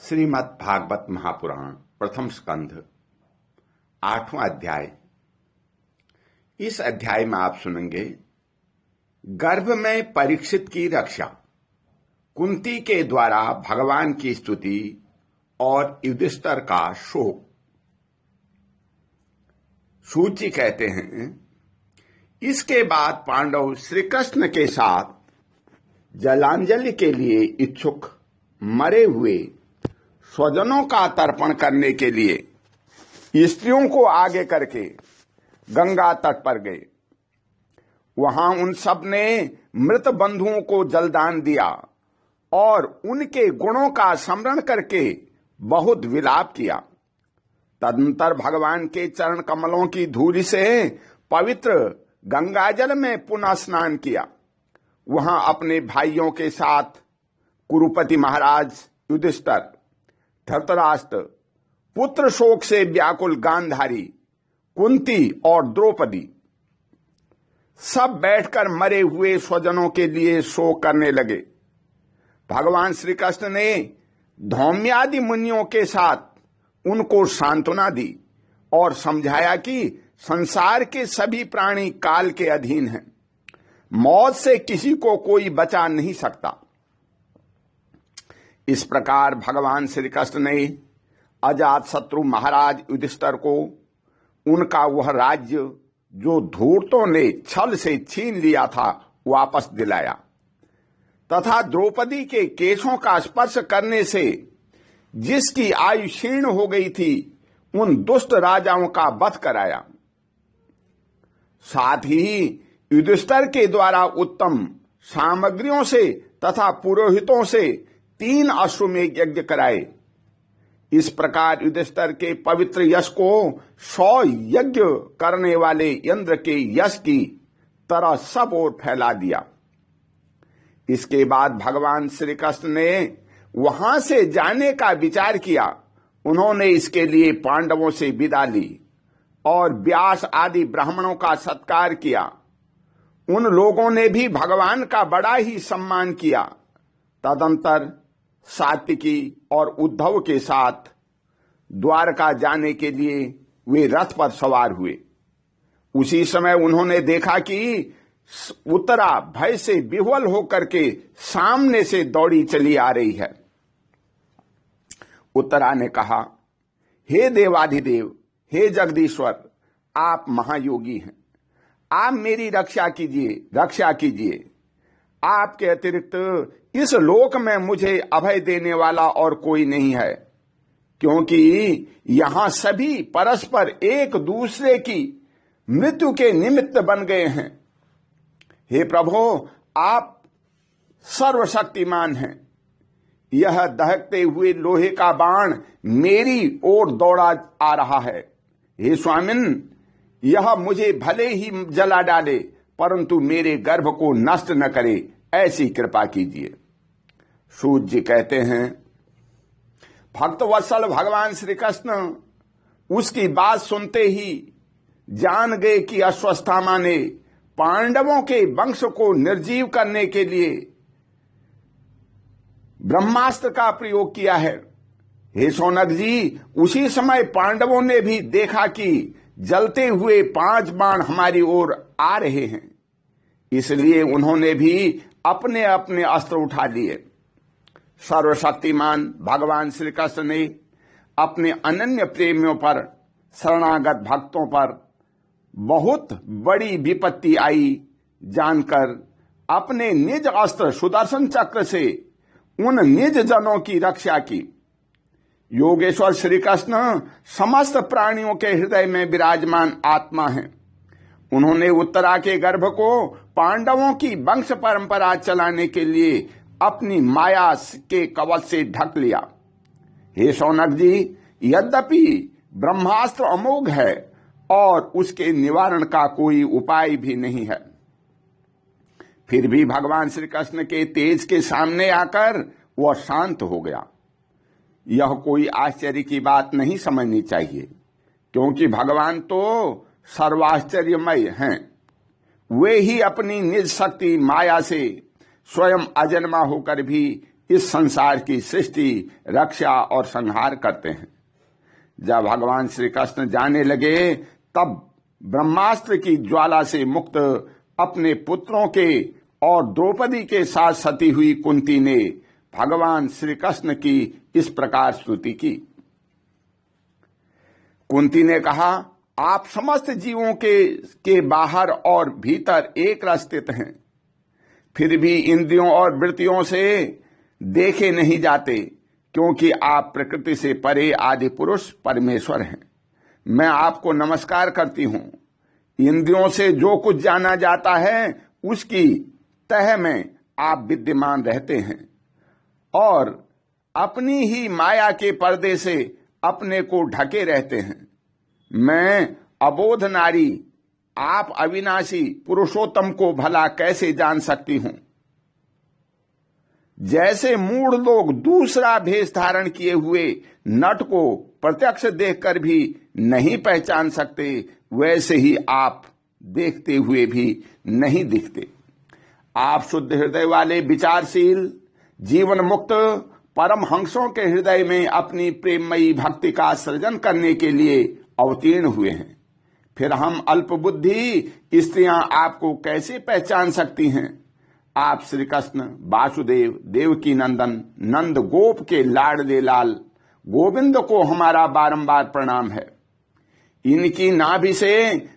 श्रीमद् भागवत महापुराण प्रथम स्कंध 8वां अध्याय। इस अध्याय में आप सुनेंगे गर्भ में परीक्षित की रक्षा, कुंती के द्वारा भगवान की स्तुति और युधिष्ठिर का शोक। सूची कहते हैं, इसके बाद पांडव श्री कृष्ण के साथ जलांजलि के लिए इच्छुक मरे हुए स्वजनों का तर्पण करने के लिए स्त्रियों को आगे करके गंगा तट पर गए। वहां उन सब ने मृत बंधुओं को जलदान दिया और उनके गुणों का स्मरण करके बहुत विलाप किया। तदनंतर भगवान के चरण कमलों की धूलि से पवित्र गंगाजल में पुनः स्नान किया। वहां अपने भाइयों के साथ कुरुपति महाराज युधिष्ठिर, धृतराष्ट्र, पुत्र शोक से व्याकुल गांधारी, कुंती और द्रौपदी सब बैठकर मरे हुए स्वजनों के लिए शोक करने लगे। भगवान श्री कृष्ण ने धौम्यादि मुनियों के साथ उनको सांत्वना दी और समझाया कि संसार के सभी प्राणी काल के अधीन हैं, मौत से किसी को कोई बचा नहीं सकता। इस प्रकार भगवान श्री कृष्ण ने अजात शत्रु महाराज युधिष्ठिर को उनका वह राज्य जो धूर्तों ने छल से छीन लिया था वापस दिलाया तथा द्रौपदी के केशों का स्पर्श करने से जिसकी आयु क्षीण हो गई थी उन दुष्ट राजाओं का वध कराया। साथ ही युधिष्ठिर के द्वारा उत्तम सामग्रियों से तथा पुरोहितों से 3 अश्वमेध यज्ञ कराए। इस प्रकार युधिष्ठिर के पवित्र यश को 100 यज्ञ करने वाले इंद्र के यश की तरह सब ओर फैला दिया। इसके बाद भगवान श्री कृष्ण ने वहां से जाने का विचार किया। उन्होंने इसके लिए पांडवों से विदा ली और व्यास आदि ब्राह्मणों का सत्कार किया। उन लोगों ने भी भगवान का बड़ा ही सम्मान किया। तदंतर सात्विकी और उद्धव के साथ द्वारका जाने के लिए वे रथ पर सवार हुए। उसी समय उन्होंने देखा कि उत्तरा भय से विह्वल होकर के सामने से दौड़ी चली आ रही है। उत्तरा ने कहा, हे देवाधिदेव, हे जगदीश्वर, आप महायोगी हैं, आप मेरी रक्षा कीजिए। आपके अतिरिक्त इस लोक में मुझे अभय देने वाला और कोई नहीं है, क्योंकि यहां सभी परस्पर एक दूसरे की मृत्यु के निमित्त बन गए हैं। हे प्रभु, आप सर्वशक्तिमान हैं। यह दहकते हुए लोहे का बाण मेरी ओर दौड़ा आ रहा है। हे स्वामिन, यह मुझे भले ही जला डाले परंतु मेरे गर्भ को नष्ट न करे, ऐसी कृपा कीजिए। सूत जी कहते हैं, भक्तवत्सल भगवान श्री कृष्ण उसकी बात सुनते ही जान गए कि अश्वत्थामा ने पांडवों के वंश को निर्जीव करने के लिए ब्रह्मास्त्र का प्रयोग किया है। हे शौनक जी, उसी समय पांडवों ने भी देखा कि जलते हुए 5 बाण हमारी ओर आ रहे हैं, इसलिए उन्होंने भी अपने अपने अस्त्र उठा लिए। सर्वशक्तिमान भगवान श्री कृष्ण ने अपने अनन्य प्रेमियों पर, शरणागत भक्तों पर बहुत बड़ी विपत्ति आई जानकर अपने निज अस्त्र सुदर्शन चक्र से उन निज जनों की रक्षा की। योगेश्वर श्री कृष्ण समस्त प्राणियों के हृदय में विराजमान आत्मा हैं। उन्होंने उत्तरा के गर्भ को पांडवों की वंश परंपरा चलाने के लिए अपनी माया के कवच से ढक लिया। हे शौनक जी, यद्यपि ब्रह्मास्त्र अमोघ है और उसके निवारण का कोई उपाय भी नहीं है, फिर भी भगवान श्री कृष्ण के तेज के सामने आकर वह शांत हो गया। यह कोई आश्चर्य की बात नहीं समझनी चाहिए, क्योंकि भगवान तो सर्वाश्चर्यमय हैं। वे ही अपनी निज शक्ति माया से स्वयं अजन्मा होकर भी इस संसार की सृष्टि, रक्षा और संहार करते हैं। जब भगवान श्री कृष्ण जाने लगे तब ब्रह्मास्त्र की ज्वाला से मुक्त अपने पुत्रों के और द्रौपदी के साथ सती हुई कुंती ने भगवान श्री कृष्ण की इस प्रकार स्तुति की। कुंती ने कहा, आप समस्त जीवों के बाहर और भीतर एक रस स्थित हैं, फिर भी इंद्रियों और वृत्तियों से देखे नहीं जाते, क्योंकि आप प्रकृति से परे आदि पुरुष परमेश्वर हैं। मैं आपको नमस्कार करती हूं। इंद्रियों से जो कुछ जाना जाता है उसकी तह में आप विद्यमान रहते हैं और अपनी ही माया के पर्दे से अपने को ढके रहते हैं। मैं अबोध नारी, आप अविनाशी पुरुषोत्तम को भला कैसे जान सकती हूं? जैसे मूढ़ लोग दूसरा भेष धारण किए हुए नट को प्रत्यक्ष देखकर भी नहीं पहचान सकते, वैसे ही आप देखते हुए भी नहीं दिखते। आप शुद्ध हृदय वाले विचारशील जीवन मुक्त परम हंसों के हृदय में अपनी प्रेममयी भक्ति का सृजन करने के लिए अवतीर्ण हुए हैं। फिर हम अल्पबुद्धि स्त्रियां आपको कैसे पहचान सकती हैं? आप श्री कृष्ण वासुदेव देवकी नंदन नंद गोप के लाडले लाल गोविंद को हमारा बारंबार प्रणाम है। इनकी नाभि से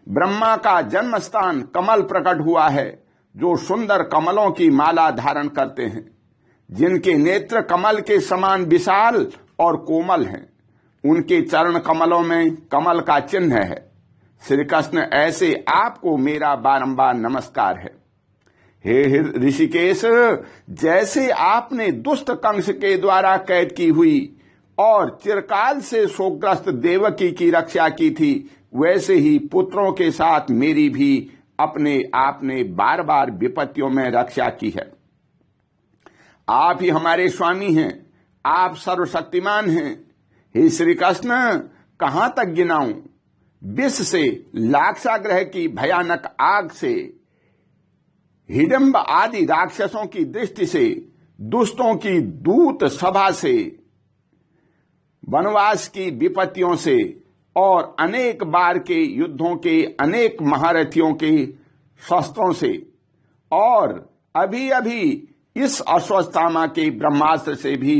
ब्रह्मा का जन्म स्थान कमल प्रकट हुआ है, जो सुंदर कमलों की माला धारण करते हैं, जिनके नेत्र कमल के समान विशाल और कोमल हैं। उनके चरण कमलों में कमल का चिन्ह है। श्री कृष्ण, ऐसे आपको मेरा बारंबार नमस्कार है। हे ऋषिकेश, जैसे आपने दुष्ट कंस के द्वारा कैद की हुई और चिरकाल से शोकग्रस्त देवकी की रक्षा की थी, वैसे ही पुत्रों के साथ मेरी भी अपने आपने बार बार विपत्तियों में रक्षा की है। आप ही हमारे स्वामी हैं, आप सर्वशक्तिमान हैं। हे श्री कृष्ण, कहां तक गिनाऊं? विष से, लाक्षागृह की भयानक आग से, हिडंब आदि राक्षसों की दृष्टि से, दुष्टों की दूत सभा से, वनवास की विपत्तियों से और अनेक बार के युद्धों के अनेक महारथियों के शस्त्रों से और अभी अभी इस अश्वत्थामा के ब्रह्मास्त्र से भी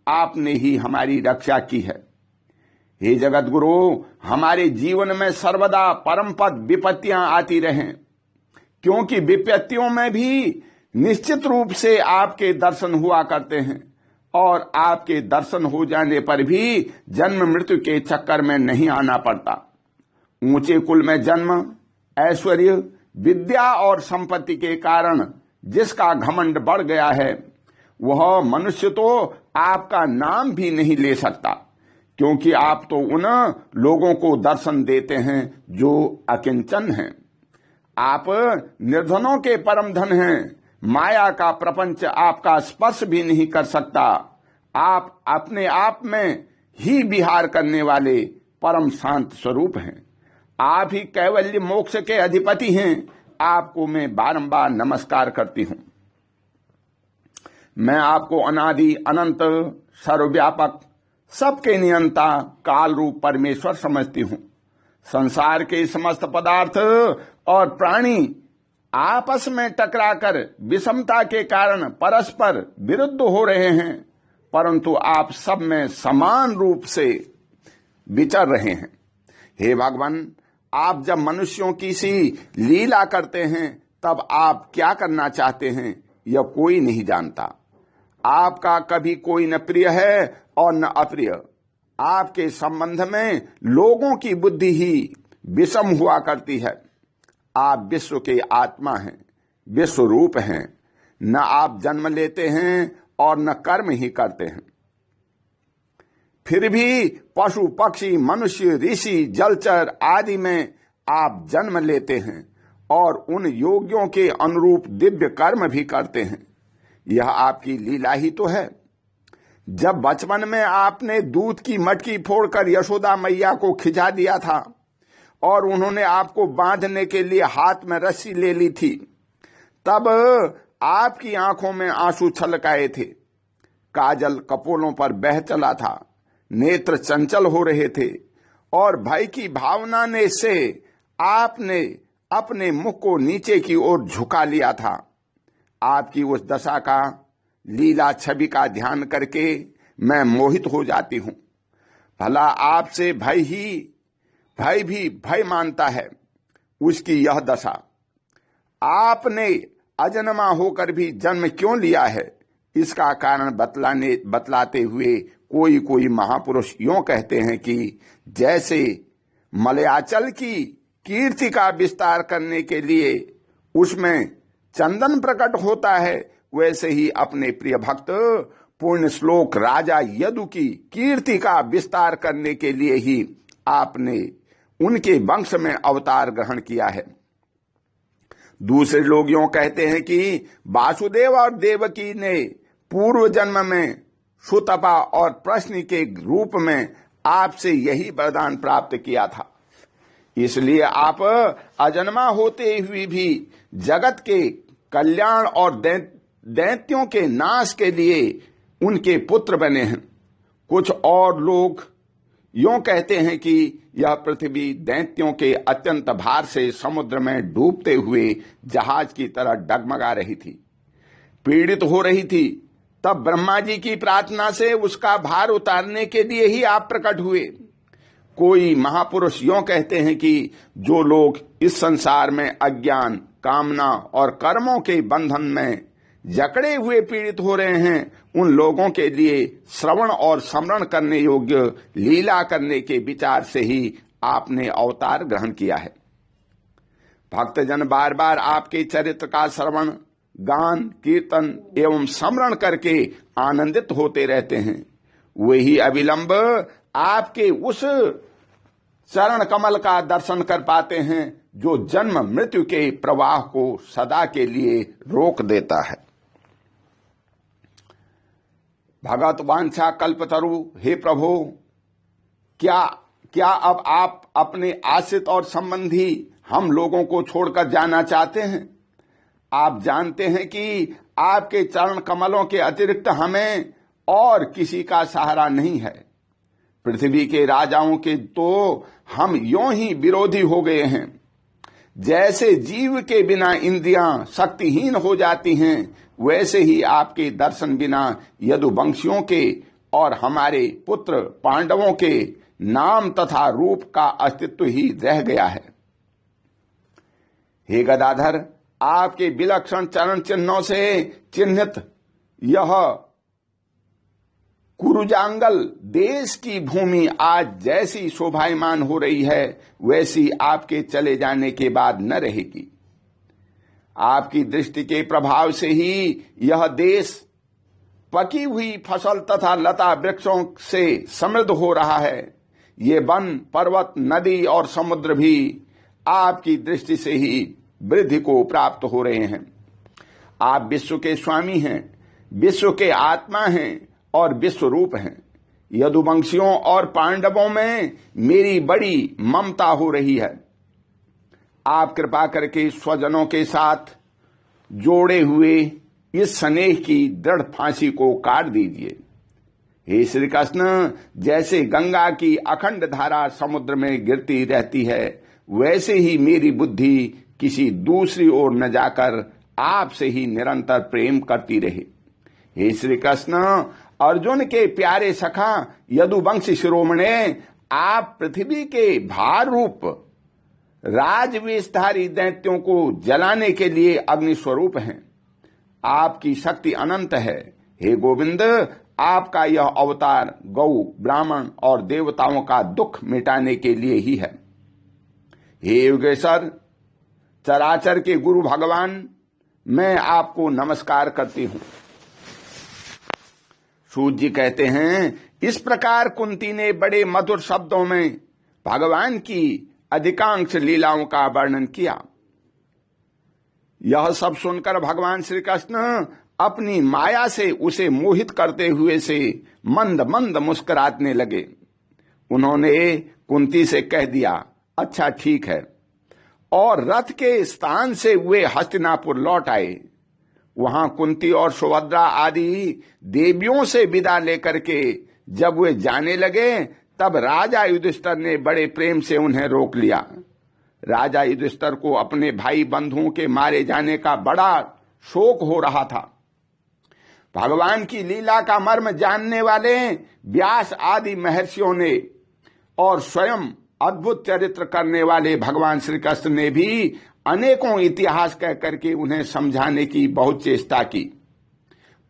आपने ही हमारी रक्षा की है। हे जगत गुरु, हमारे जीवन में सर्वदा परमपद विपत्तियां आती रहें, क्योंकि विपत्तियों में भी निश्चित रूप से आपके दर्शन हुआ करते हैं और आपके दर्शन हो जाने पर भी जन्म मृत्यु के चक्कर में नहीं आना पड़ता। ऊंचे कुल में जन्म, ऐश्वर्य, विद्या और संपत्ति के कारण जिसका घमंड बढ़ गया है, वह मनुष्य तो आपका नाम भी नहीं ले सकता, क्योंकि आप तो उन लोगों को दर्शन देते हैं जो अकिंचन हैं। आप निर्धनों के परम धन हैं। माया का प्रपंच आपका स्पर्श भी नहीं कर सकता। आप अपने आप में ही विहार करने वाले परम शांत स्वरूप हैं। आप ही कैवल्य मोक्ष के अधिपति हैं। आपको मैं बारंबार नमस्कार करती हूं। मैं आपको अनादि अनंत सर्वव्यापक सबके नियंता काल रूप परमेश्वर समझती हूं। संसार के समस्त पदार्थ और प्राणी आपस में टकराकर विषमता के कारण परस्पर विरुद्ध हो रहे हैं, परंतु आप सब में समान रूप से विचर रहे हैं। हे भगवान, आप जब मनुष्यों की सी लीला करते हैं तब आप क्या करना चाहते हैं यह कोई नहीं जानता। आपका कभी कोई न प्रिय है और न अप्रिय। आपके संबंध में लोगों की बुद्धि ही विषम हुआ करती है। आप विश्व के आत्मा हैं, विश्व रूप हैं। न आप जन्म लेते हैं और न कर्म ही करते हैं। फिर भी पशु पक्षी मनुष्य ऋषि जलचर आदि में आप जन्म लेते हैं और उन योगियों के अनुरूप दिव्य कर्म भी करते हैं। यह आपकी लीला ही तो है। जब बचपन में आपने दूध की मटकी फोड़कर यशोदा मैया को खिंचा दिया था और उन्होंने आपको बांधने के लिए हाथ में रस्सी ले ली थी, तब आपकी आंखों में आंसू छलकाए थे। काजल कपोलों पर बह चला था, नेत्र चंचल हो रहे थे और भय की भावना ने से आपने अपने मुख को नीचे की ओर झुका लिया था। आपकी उस दशा का, लीला छवि का ध्यान करके मैं मोहित हो जाती हूं। भला आपसे भय भी भय मानता है, उसकी यह दशा। आपने अजन्मा होकर भी जन्म क्यों लिया है, इसका कारण बतलाते हुए कोई महापुरुष यों कहते हैं कि जैसे मलयाचल की कीर्ति का विस्तार करने के लिए उसमें चंदन प्रकट होता है, वैसे ही अपने प्रिय भक्त पूर्ण श्लोक राजा यदु की कीर्ति का विस्तार करने के लिए ही आपने उनके वंश में अवतार ग्रहण किया है। दूसरे लोग यों कहते हैं कि वासुदेव और देवकी ने पूर्व जन्म में सुतपा और प्रश्न के रूप में आपसे यही वरदान प्राप्त किया था, इसलिए आप अजन्मा होते हुए भी जगत के कल्याण और दैत्यों के नाश के लिए उनके पुत्र बने हैं। कुछ और लोग यों कहते हैं कि यह पृथ्वी दैत्यों के अत्यंत भार से समुद्र में डूबते हुए जहाज की तरह डगमगा रही थी, पीड़ित हो रही थी। तब ब्रह्मा जी की प्रार्थना से उसका भार उतारने के लिए ही आप प्रकट हुए। कोई महापुरुष यों कहते हैं कि जो लोग इस संसार में अज्ञान, कामना और कर्मों के बंधन में जकड़े हुए पीड़ित हो रहे हैं, उन लोगों के लिए श्रवण और स्मरण करने योग्य लीला करने के विचार से ही आपने अवतार ग्रहण किया है। भक्तजन बार बार आपके चरित्र का श्रवण, गान, कीर्तन एवं स्मरण करके आनंदित होते रहते हैं। वही अविलंब आपके उस चरण कमल का दर्शन कर पाते हैं जो जन्म मृत्यु के प्रवाह को सदा के लिए रोक देता है। भगत वांछा कल्पतरु, हे प्रभु, क्या अब आप अपने आश्रित और संबंधी हम लोगों को छोड़कर जाना चाहते हैं? आप जानते हैं कि आपके चरण कमलों के अतिरिक्त हमें और किसी का सहारा नहीं है। पृथ्वी के राजाओं के तो हम यों ही विरोधी हो गए हैं। जैसे जीव के बिना इंद्रियां शक्तिहीन हो जाती हैं, वैसे ही आपके दर्शन बिना यदुवंशियों के और हमारे पुत्र पांडवों के नाम तथा रूप का अस्तित्व ही रह गया है। हे गदाधर, आपके विलक्षण चरण चिन्हों से चिन्हित यह कुरुजांगल देश की भूमि आज जैसी शोभायमान हो रही है, वैसी आपके चले जाने के बाद न रहेगी। आपकी दृष्टि के प्रभाव से ही यह देश पकी हुई फसल तथा लता वृक्षों से समृद्ध हो रहा है। ये वन, पर्वत, नदी और समुद्र भी आपकी दृष्टि से ही वृद्धि को प्राप्त हो रहे हैं। आप विश्व के स्वामी हैं, विश्व के आत्मा हैं और विश्व रूप हैं। यदुवंशियों और पांडवों में मेरी बड़ी ममता हो रही है। आप कृपा करके स्वजनों के साथ जोड़े हुए इस स्नेह की दृढ़ फांसी को काट दीजिए। हे श्री कृष्ण, जैसे गंगा की अखंड धारा समुद्र में गिरती रहती है, वैसे ही मेरी बुद्धि किसी दूसरी ओर न जाकर आपसे ही निरंतर प्रेम करती रहे। हे श्री कृष्ण, अर्जुन के प्यारे सखा यदुवंशी शिरोमणे, आप पृथ्वी के भार रूप राजवेशधारी दैत्यों को जलाने के लिए अग्नि स्वरूप हैं। आपकी शक्ति अनंत है। हे गोविंद, आपका यह अवतार गौ, ब्राह्मण और देवताओं का दुख मिटाने के लिए ही है। हे योगेश्वर, चराचर के गुरु भगवान, मैं आपको नमस्कार करती हूं। सूत जी कहते हैं, इस प्रकार कुंती ने बड़े मधुर शब्दों में भगवान की अधिकांश लीलाओं का वर्णन किया। यह सब सुनकर भगवान श्री कृष्ण अपनी माया से उसे मोहित करते हुए से मंद मंद मुस्कुराने लगे। उन्होंने कुंती से कह दिया, अच्छा ठीक है, और रथ के स्थान से वे हस्तिनापुर लौट आए। वहां कुंती और सुभद्रा आदि देवियों से विदा लेकर के जब वे जाने लगे, तब राजा युधिष्ठिर ने बड़े प्रेम से उन्हें रोक लिया। राजा युधिष्ठिर को अपने भाई बंधुओं के मारे जाने का बड़ा शोक हो रहा था। भगवान की लीला का मर्म जानने वाले व्यास आदि महर्षियों ने और स्वयं अद्भुत चरित्र करने वाले भगवान श्री कृष्ण ने भी अनेकों इतिहास कह करके उन्हें समझाने की बहुत चेष्टा की,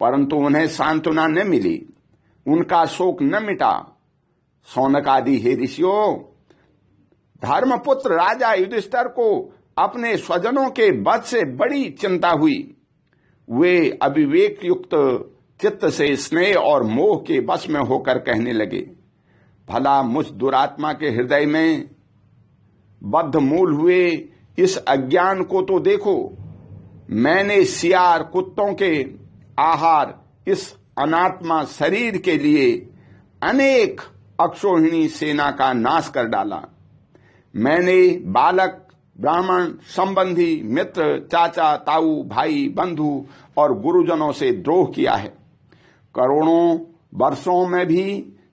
परंतु उन्हें सांत्वना न मिली, उनका शोक न मिटा। शौनक आदि हे ऋषियों, धर्मपुत्र राजा युधिष्ठिर को अपने स्वजनों के वध से बड़ी चिंता हुई। वे अविवेक युक्त चित्त से स्नेह और मोह के वश में होकर कहने लगे, भला मुझ दुरात्मा के हृदय में बद्ध मूल हुए इस अज्ञान को तो देखो। मैंने सियार कुत्तों के आहार इस अनात्मा शरीर के लिए अनेक अक्षोहिणी सेना का नाश कर डाला। मैंने बालक, ब्राह्मण, संबंधी, मित्र, चाचा, ताऊ, भाई, बंधु और गुरुजनों से द्रोह किया है। करोड़ों वर्षों में भी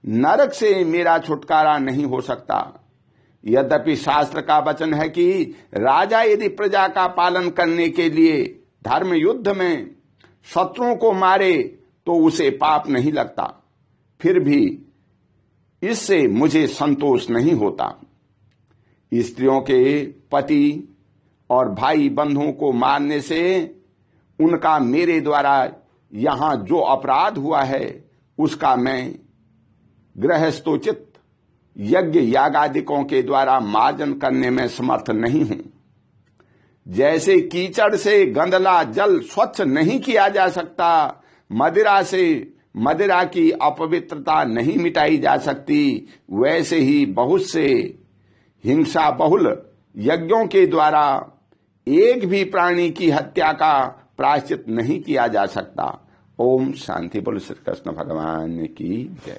नरक से मेरा छुटकारा नहीं हो सकता। यद्यपि शास्त्र का वचन है कि राजा यदि प्रजा का पालन करने के लिए धर्म युद्ध में शत्रुओं को मारे तो उसे पाप नहीं लगता, फिर भी इससे मुझे संतोष नहीं होता। स्त्रियों के पति और भाई बंधुओं को मारने से उनका मेरे द्वारा यहां जो अपराध हुआ है उसका मैं गृहस्थोचित यज्ञ यागादिकों के द्वारा मार्जन करने में समर्थ नहीं हूं। जैसे कीचड़ से गंदला जल स्वच्छ नहीं किया जा सकता, मदिरा से मदिरा की अपवित्रता नहीं मिटाई जा सकती, वैसे ही बहुत से हिंसा बहुल यज्ञों के द्वारा एक भी प्राणी की हत्या का प्रायश्चित नहीं किया जा सकता। ओम शांति। बोलो श्री कृष्ण भगवान की जय।